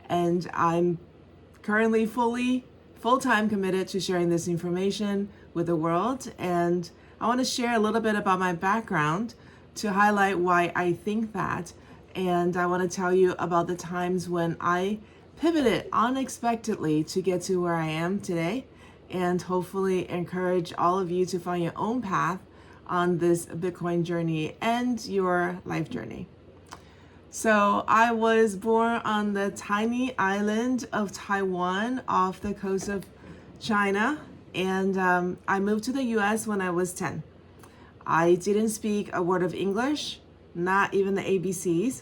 And I'm currently full-time committed to sharing this information with the world. And I want to share a little bit about my background to highlight why I think that. And I want to tell you about the times when I pivoted unexpectedly to get to where I am today, and hopefully encourage all of you to find your own path on this Bitcoin journey and your life journey. So I was born on the tiny island of Taiwan off the coast of China, and I moved to the US when I was 10. I didn't speak a word of English, not even the ABCs,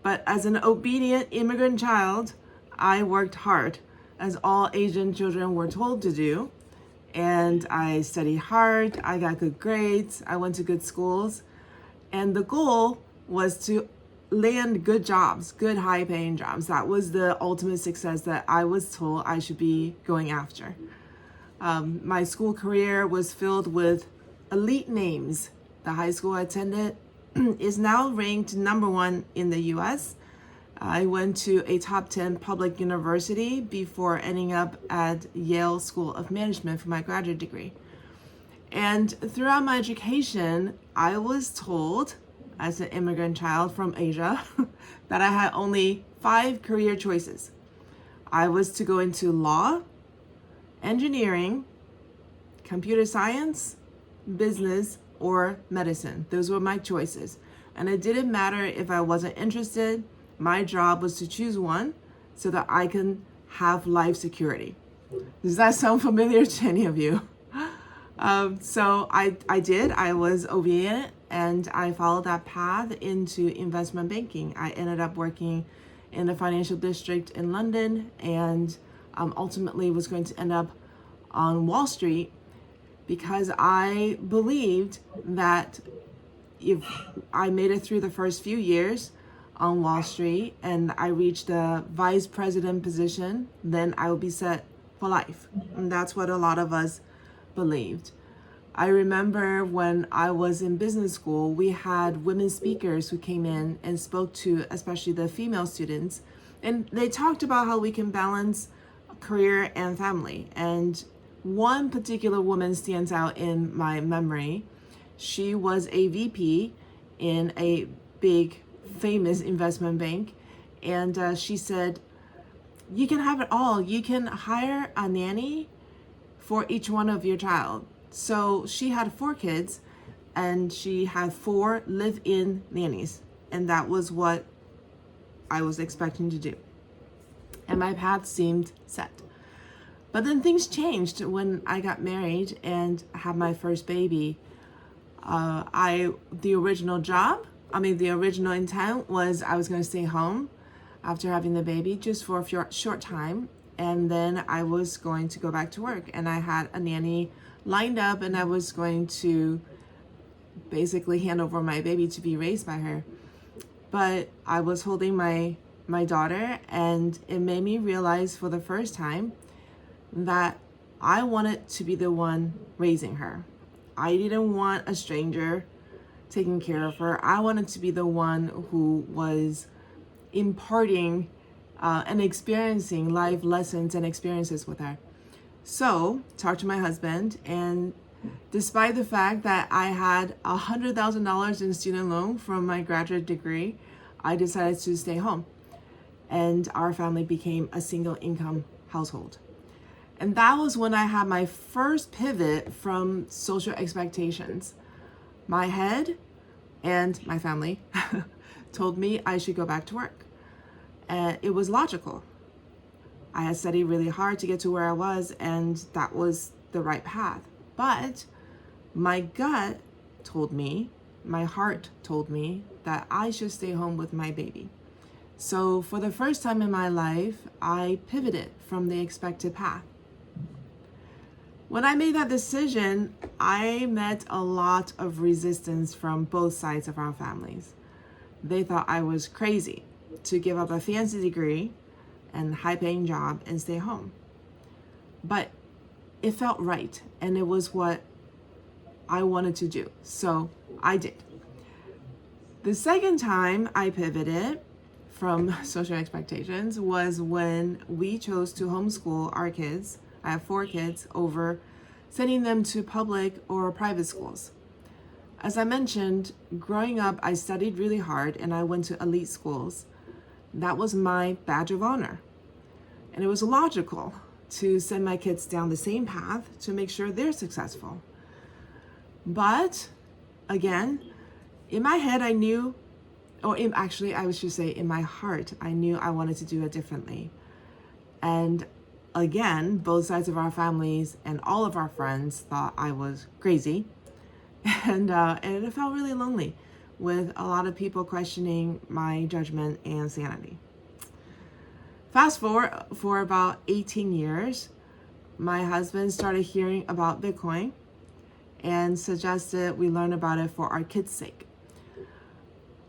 but as an obedient immigrant child, I worked hard, as all Asian children were told to do. And I studied hard, I got good grades, I went to good schools, and the goal was to land good jobs, good high-paying jobs. That was the ultimate success that I was told I should be going after. My school career was filled with elite names. The high school I attended is now ranked #1 in the US. I went to a top 10 public university before ending up at Yale School of Management for my graduate degree. And throughout my education, I was told, as an immigrant child from Asia, that I had only 5 career choices. I was to go into law, engineering, computer science, business, or medicine. Those were my choices. And it didn't matter if I wasn't interested. My job was to choose one so that I can have life security. Does that sound familiar to any of you? So I did. I was obedient, and I followed that path into investment banking. I ended up working in the financial district in London, and ultimately was going to end up on Wall Street, because I believed that if I made it through the first few years on Wall Street and I reached the vice president position, then I would be set for life. And that's what a lot of us believed. I remember when I was in business school, we had women speakers who came in and spoke to especially the female students, and they talked about how we can balance career and family. And one particular woman stands out in my memory. She was a VP in a big, famous investment bank, and she said, you can have it all. You can hire a nanny for each one of your child. So she had 4 kids, and she had 4 live-in nannies, and that was what I was expecting to do. And my path seemed set. But then things changed when I got married and had my first baby. The original intent was I was going to stay home after having the baby just for a short time, and then I was going to go back to work. And I had a nanny lined up, and I was going to basically hand over my baby to be raised by her. But I was holding my daughter, and it made me realize for the first time that I wanted to be the one raising her. I didn't want a stranger taking care of her. I wanted to be the one who was imparting and experiencing life lessons and experiences with her. So, talked to my husband, and despite the fact that I had $100,000 in student loan from my graduate degree, I decided to stay home. And our family became a single income household. And that was when I had my first pivot from social expectations. My head and my family told me I should go back to work. And it was logical. I had studied really hard to get to where I was, and that was the right path. But my gut told me, my heart told me that I should stay home with my baby. So for the first time in my life, I pivoted from the expected path. When I made that decision, I met a lot of resistance from both sides of our families. They thought I was crazy to give up a fancy degree and high-paying job and stay home. But it felt right, and it was what I wanted to do, so I did. The second time I pivoted from social expectations was when we chose to homeschool our kids. I have 4 kids, over sending them to public or private schools. As I mentioned, growing up, I studied really hard and I went to elite schools. That was my badge of honor. And it was logical to send my kids down the same path to make sure they're successful. But again, in my head, I knew, I should say in my heart, I knew I wanted to do it differently. And again, both sides of our families and all of our friends thought I was crazy. And it felt really lonely, with a lot of people questioning my judgment and sanity. Fast forward for about 18 years, my husband started hearing about Bitcoin and suggested we learn about it for our kids' sake.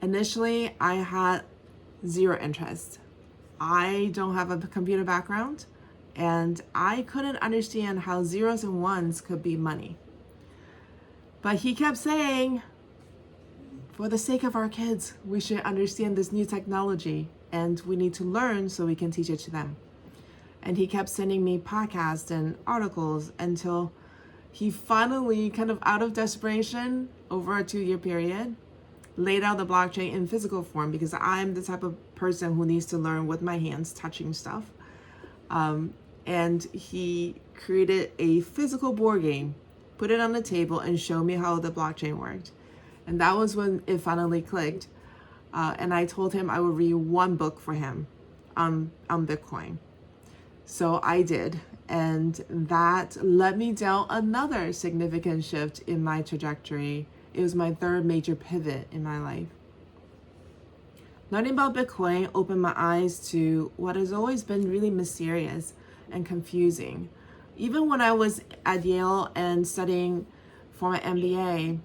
Initially, I had zero interest. I don't have a computer background, and I couldn't understand how zeros and ones could be money. But he kept saying, for the sake of our kids, we should understand this new technology and we need to learn so we can teach it to them. And he kept sending me podcasts and articles until he finally, kind of out of desperation, over a 2-year period, laid out the blockchain in physical form, because I'm the type of person who needs to learn with my hands touching stuff. And he created a physical board game, put it on the table, and showed me how the blockchain worked. And that was when it finally clicked. And I told him I would read 1 book for him on Bitcoin. So I did. And that led me down another significant shift in my trajectory. It was my 3rd major pivot in my life. Learning about Bitcoin opened my eyes to what has always been really mysterious and confusing. Even when I was at Yale and studying for my MBA,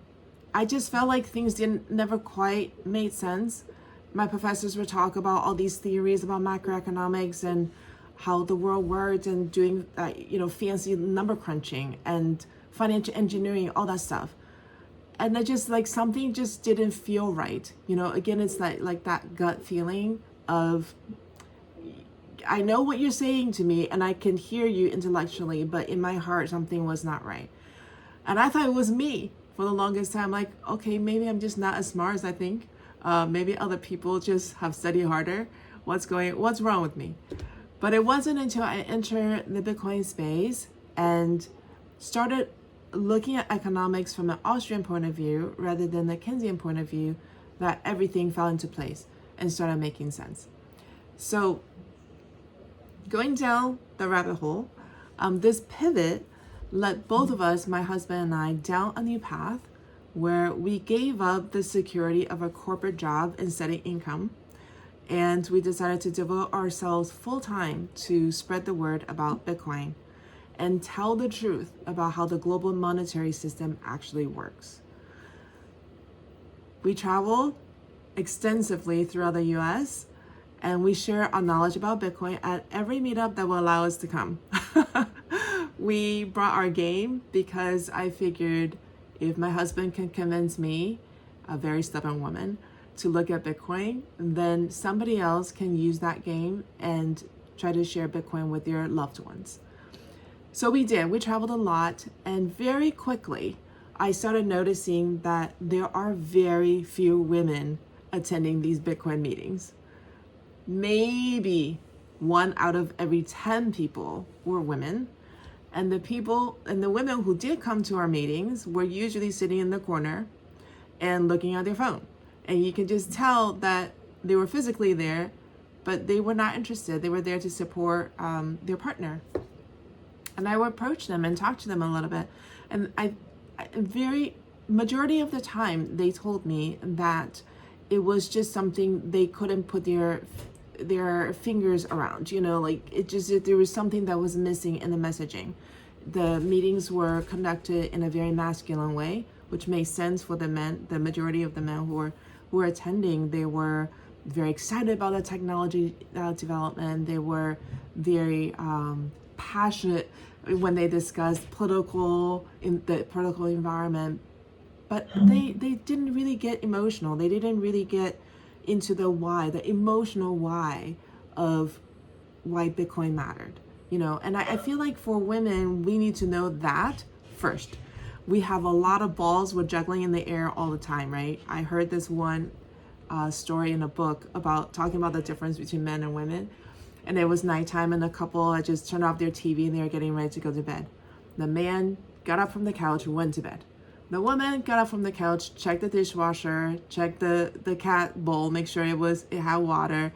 I just felt like things never quite made sense. My professors would talk about all these theories about macroeconomics and how the world worked, and doing fancy number crunching and financial engineering, all that stuff. And I just, like, something just didn't feel right. Again, it's like that gut feeling of, I know what you're saying to me and I can hear you intellectually, but in my heart, something was not right. And I thought it was me for the longest time. Like, okay, maybe I'm just not as smart as I think. Maybe other people just have studied harder. What's wrong with me? But it wasn't until I entered the Bitcoin space and started looking at economics from an Austrian point of view rather than the Keynesian point of view that everything fell into place and started making sense. So going down the rabbit hole, this pivot led both of us, my husband and I, down a new path where we gave up the security of a corporate job and steady income. And we decided to devote ourselves full time to spread the word about Bitcoin and tell the truth about how the global monetary system actually works. We traveled extensively throughout the US, and we share our knowledge about Bitcoin at every meetup that will allow us to come. We brought our game because I figured if my husband can convince me, a very stubborn woman, to look at Bitcoin, then somebody else can use that game and try to share Bitcoin with their loved ones. So we did. We traveled a lot, and very quickly, I started noticing that there are very few women attending these Bitcoin meetings. Maybe 1 out of every 10 people were women. And the women who did come to our meetings were usually sitting in the corner and looking at their phone. And you can just tell that they were physically there, but they were not interested. They were there to support their partner. And I would approach them and talk to them a little bit. And majority of the time, they told me that it was just something they couldn't put their fingers around, there was something that was missing in the messaging. The meetings were conducted in a very masculine way, which made sense for the men. The majority of the men who were attending, they were very excited about the technology development. They were very passionate when they discussed the political environment, but they didn't really get emotional. They didn't really get into the why, the emotional why of why Bitcoin mattered, and I feel like for women, we need to know that first. We have a lot of balls we're juggling in the air all the time, right? I heard this one story in a book about talking about the difference between men and women. And it was nighttime and the couple had just turned off their TV and they were getting ready to go to bed. The man got up from the couch and went to bed. The woman got up from the couch, checked the dishwasher, checked the cat bowl, make sure it had water,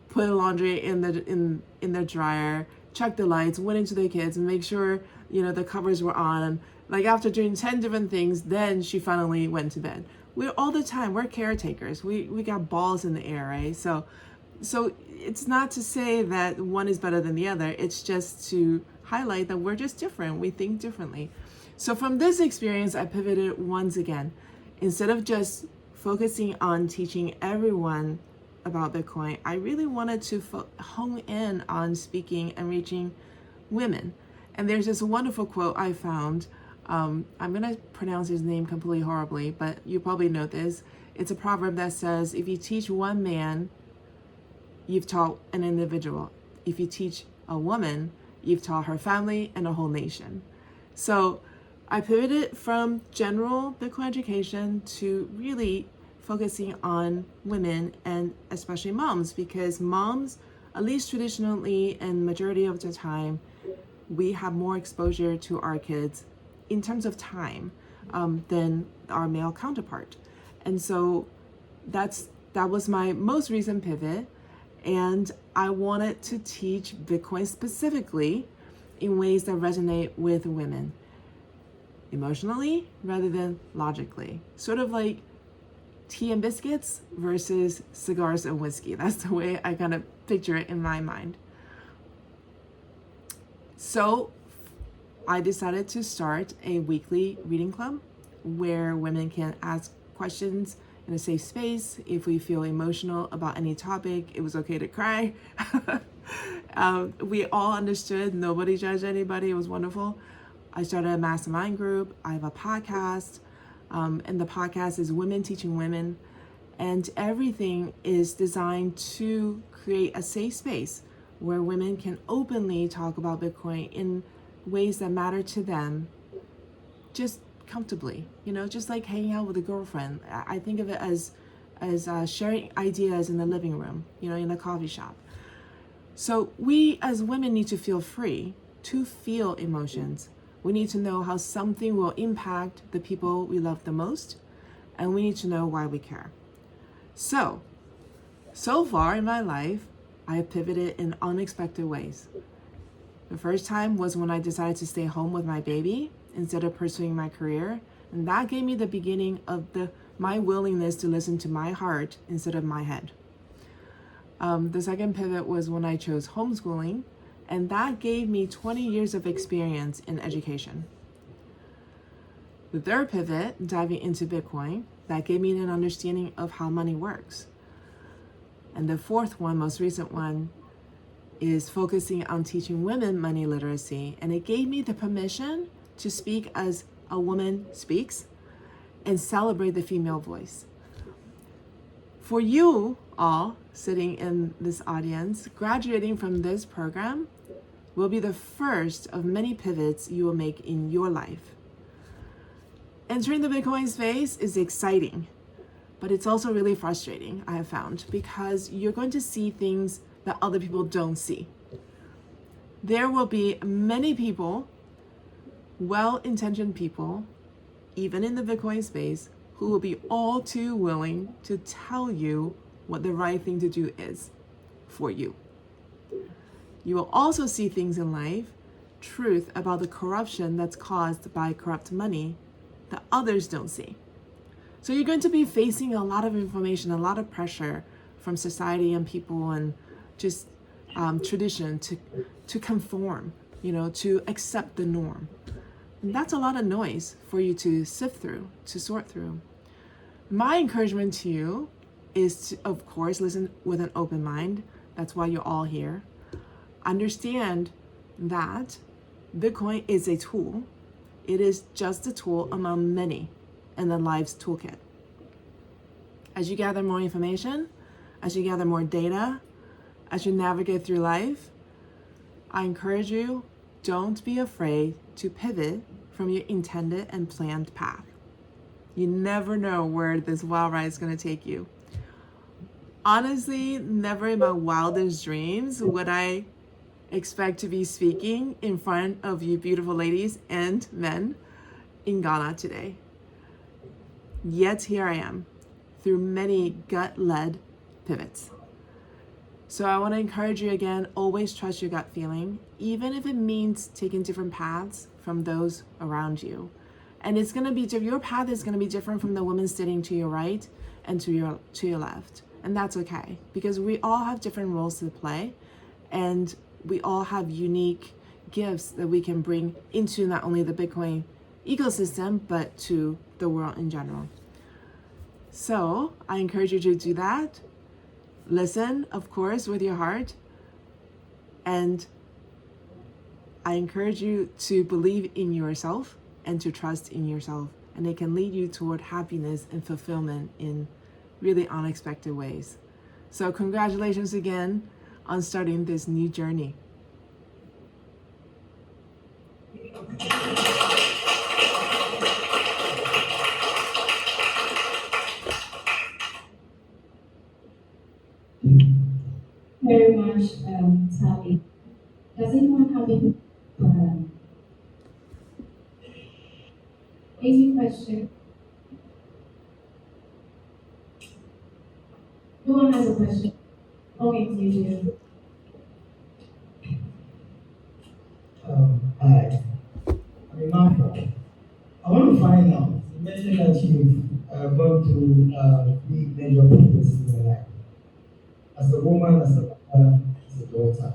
put the laundry in the dryer, checked the lights, went into the kids and make sure, the covers were on. And like after doing 10 different things, then she finally went to bed. All the time, we're caretakers. We got balls in the air, right? So it's not to say that one is better than the other. It's just to highlight that we're just different. We think differently. So from this experience, I pivoted once again. Instead of just focusing on teaching everyone about Bitcoin, I really wanted to hone in on speaking and reaching women. And there's this wonderful quote I found. I'm going to pronounce his name completely horribly, but you probably know this. It's a proverb that says, if you teach one man, you've taught an individual. If you teach a woman, you've taught her family and a whole nation. So I pivoted from general Bitcoin education to really focusing on women and especially moms, because moms, at least traditionally and majority of the time, we have more exposure to our kids in terms of time than our male counterpart. And so that was my most recent pivot. And I wanted to teach Bitcoin specifically in ways that resonate with women, emotionally rather than logically. Sort of like tea and biscuits versus cigars and whiskey. That's the way I kind of picture it in my mind. So I decided to start a weekly reading club where women can ask questions in a safe space. If we feel emotional about any topic, it was okay to cry. We all understood, nobody judged anybody. It was wonderful. I started a mastermind group. I have a podcast, and the podcast is Women Teaching Women. And everything is designed to create a safe space where women can openly talk about Bitcoin in ways that matter to them, just comfortably, just like hanging out with a girlfriend. I think of it as sharing ideas in the living room, in the coffee shop. So we as women need to feel free to feel emotions. We need to know how something will impact the people we love the most, and we need to know why we care. So far in my life, I have pivoted in unexpected ways. The first time was when I decided to stay home with my baby instead of pursuing my career. And that gave me the beginning of my willingness to listen to my heart instead of my head. The second pivot was when I chose homeschooling, and that gave me 20 years of experience in education. The third pivot, diving into Bitcoin, that gave me an understanding of how money works. And the fourth one, most recent one, is focusing on teaching women money literacy. And it gave me the permission to speak as a woman speaks and celebrate the female voice. For you all sitting in this audience, graduating from this program will be the first of many pivots you will make in your life. Entering the Bitcoin space is exciting, but it's also really frustrating, I have found, because you're going to see things that other people don't see. There will be many people, well-intentioned people, even in the Bitcoin space, who will be all too willing to tell you what the right thing to do is for you. You will also see things in life, truth about the corruption that's caused by corrupt money that others don't see. So you're going to be facing a lot of information, a lot of pressure from society and people and just tradition to conform, to accept the norm. And that's a lot of noise for you to sift through, to sort through. My encouragement to you is to, of course, listen with an open mind. That's why you're all here. Understand that Bitcoin is a tool. It is just a tool among many in the life's toolkit. As you gather more information, as you gather more data, as you navigate through life, I encourage you, don't be afraid to pivot from your intended and planned path. You never know where this wild ride is going to take you. Honestly, never in my wildest dreams would I expect to be speaking in front of you beautiful ladies and men in Ghana today. Yet here I am, through many gut-led pivots. So I want to encourage you again, always trust your gut feeling, even if it means taking different paths from those around you. And it's going to be, your path is going to be different from the woman sitting to your right and to your left. And that's okay, because we all have different roles to play, and we all have unique gifts that we can bring into not only the Bitcoin ecosystem, but to the world in general. So I encourage you to do that. Listen, of course, with your heart. And I encourage you to believe in yourself and to trust in yourself. And it can lead you toward happiness and fulfillment in really unexpected ways. So congratulations again on starting this new journey. Very much, Sally. Does anyone have any easy question? No one has a question. Okay, you. Hi. I'm Martha. I want to find out. You mentioned that you've gone through three major purposes in your life. As a woman, as a mother, as a daughter.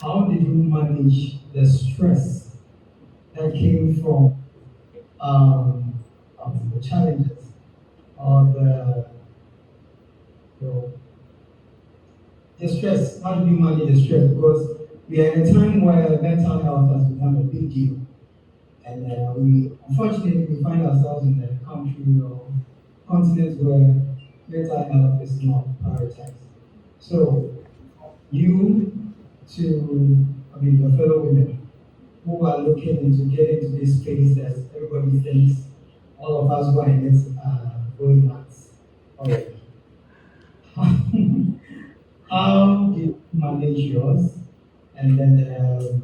How did you manage the stress that came from the challenges or the stress? How do you manage the stress? Because we are in a time where mental health has become a big deal. And we unfortunately find ourselves in a country or continent where mental health is not prioritized. So you your fellow women who are looking into getting to this space that everybody thinks all of us who are in it are going nuts already. How do you manage yours? And then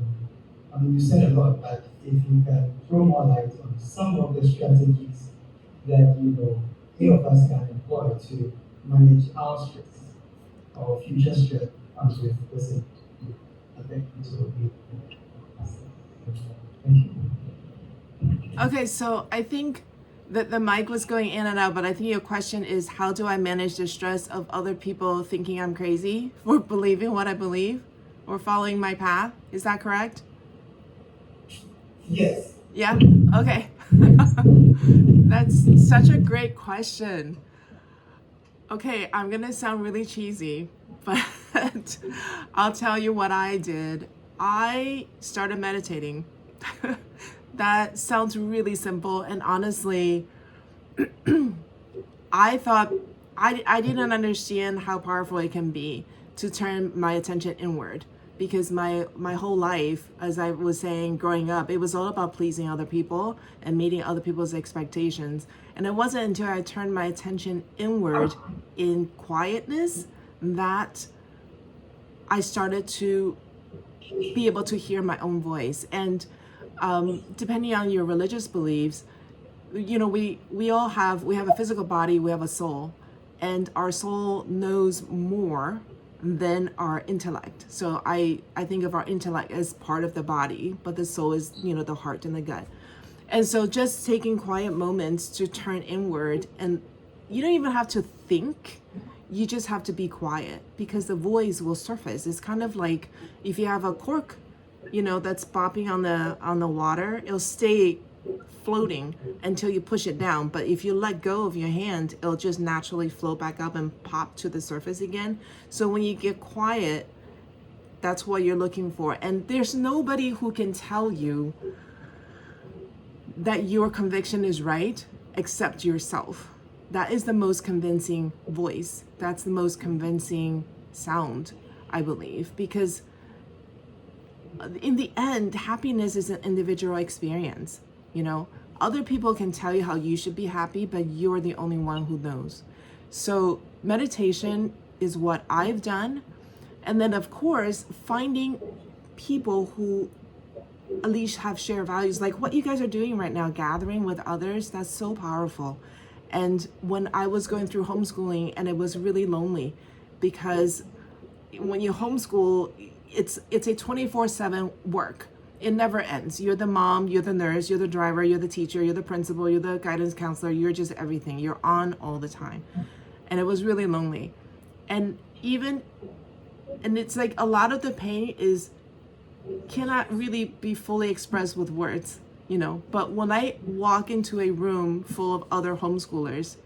you said a lot, but if you can throw more light on some of the strategies that any of us can employ to manage our stress or future stress comes with listening. I think this will be. Thank you. Okay, so I think that the mic was going in and out, but I think your question is, how do I manage the stress of other people thinking I'm crazy for believing what I believe or following my path? Is that correct? Yes. Yeah? Okay. That's such a great question. Okay, I'm gonna sound really cheesy, but I'll tell you what I did. I started meditating. That sounds really simple, and honestly, I thought I didn't understand how powerful it can be to turn my attention inward, because my whole life, as I was saying, growing up, it was all about pleasing other people and meeting other people's expectations. And it wasn't until I turned my attention inward in quietness that I started to be able to hear my own voice. And depending on your religious beliefs, we all have a physical body, we have a soul, and our soul knows more than our intellect. So I think of our intellect as part of the body, but the soul is, the heart and the gut. And so just taking quiet moments to turn inward, and you don't even have to think, you just have to be quiet, because the voice will surface. It's kind of like if you have a cork, that's bopping on the water, it'll stay floating until you push it down. But if you let go of your hand, it'll just naturally float back up and pop to the surface again. So when you get quiet, that's what you're looking for. And there's nobody who can tell you that your conviction is right except yourself. that is the most convincing voice. That's the most convincing sound, I believe, because in the end, happiness is an individual experience. You know, other people can tell you how you should be happy, but you're the only one who knows. So meditation is what I've done. And then, of course, finding people who at least have shared values, like what you guys are doing right now, gathering with others. That's so powerful. And when I was going through homeschooling, and it was really lonely, because when you homeschool, it's a 24/7 work. It never ends. You're the mom, you're the nurse, you're the driver, you're the teacher, you're the principal, you're the guidance counselor, you're just everything. You're on all the time. And it was really lonely. And it's like a lot of the pain cannot really be fully expressed with words, you know. But when I walk into a room full of other homeschoolers,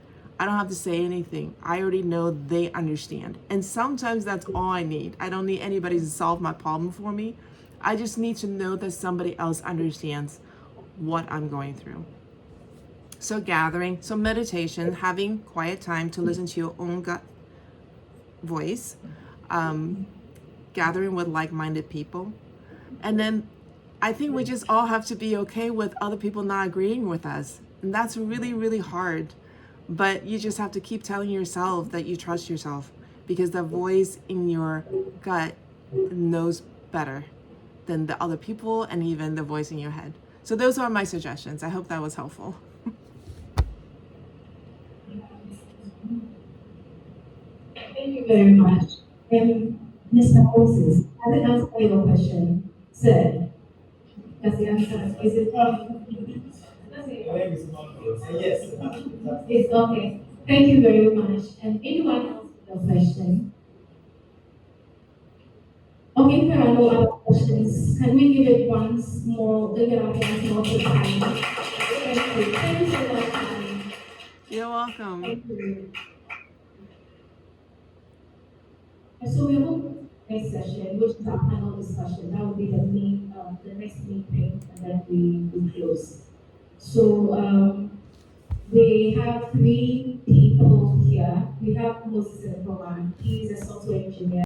I don't have to say anything. I already know they understand. And sometimes that's all I need. I don't need anybody to solve my problem for me. I just need to know that somebody else understands what I'm going through. So gathering, so meditation, having quiet time to listen to your own gut voice, gathering with like-minded people. And then I think we just all have to be okay with other people not agreeing with us. And that's really, really hard. But you just have to keep telling yourself that you trust yourself, because the voice in your gut knows better than the other people and even the voice in your head. So those are my suggestions. I hope that was helpful. Thank you very much. Mr. Moses, has it answered your question? Sir, does the answer? Is it? Yes. It's okay. Thank you very much. And anyone else with a question? Okay, if there are no other questions, can we give it once more, give it up once more to time? Thank you. Thank you so much, time. You're welcome. Thank you. And so we will move to the next session, which is our panel discussion. That will be the next meeting, and then we close. So we have three people here. We have Moses and Roman. He's a software engineer.